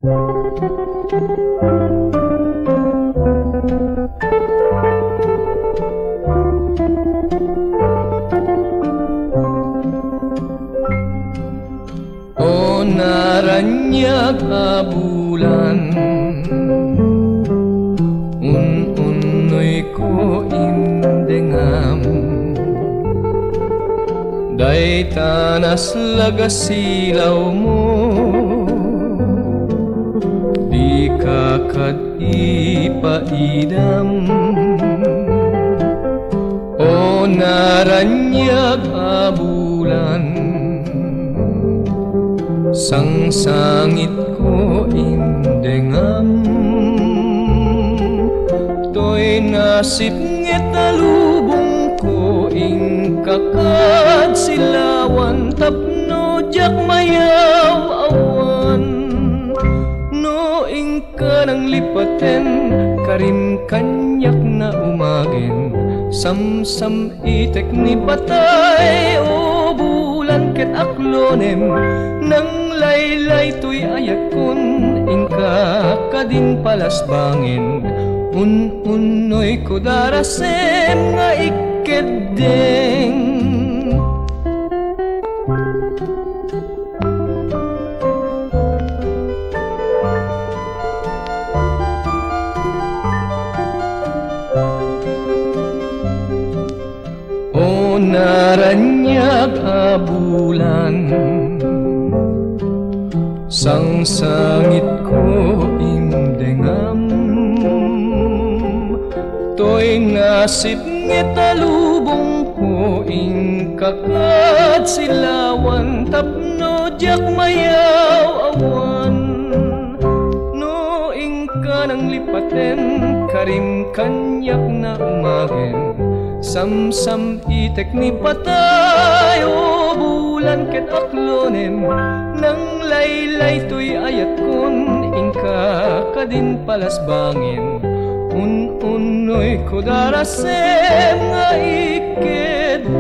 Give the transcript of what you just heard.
O naranyag a bulan, un-unoy ko indengam, day tanas lagasilaw mo, di kakad ipaidam. O naranyag a bulan, sangsangit ko indengam, to'y nasipngit na lubong ko ing kakad silawan, tapno jak mayaw awan. No ing ka nang lipaten, karim kanyak na umagin, samsam itek ni patay. O bulan ket aklonem, nang laylay to'y ayakon, ingka kadin palasbangin, un-unoy ko darasem nga ikedeng. O naranyag a bulan, sangsangit ko indengam, to'y nasipngit na lubong ko ing kakad silawan, tapno jak mayaw awan. No ing ka nang lipaten, karim kanyak na umagin, samsam itek ni patay. O bulan ket aklonem, nang laylay to'y ayat kon, ingka kadin palasbangin, un-unoy ko darasem nga ikedeng.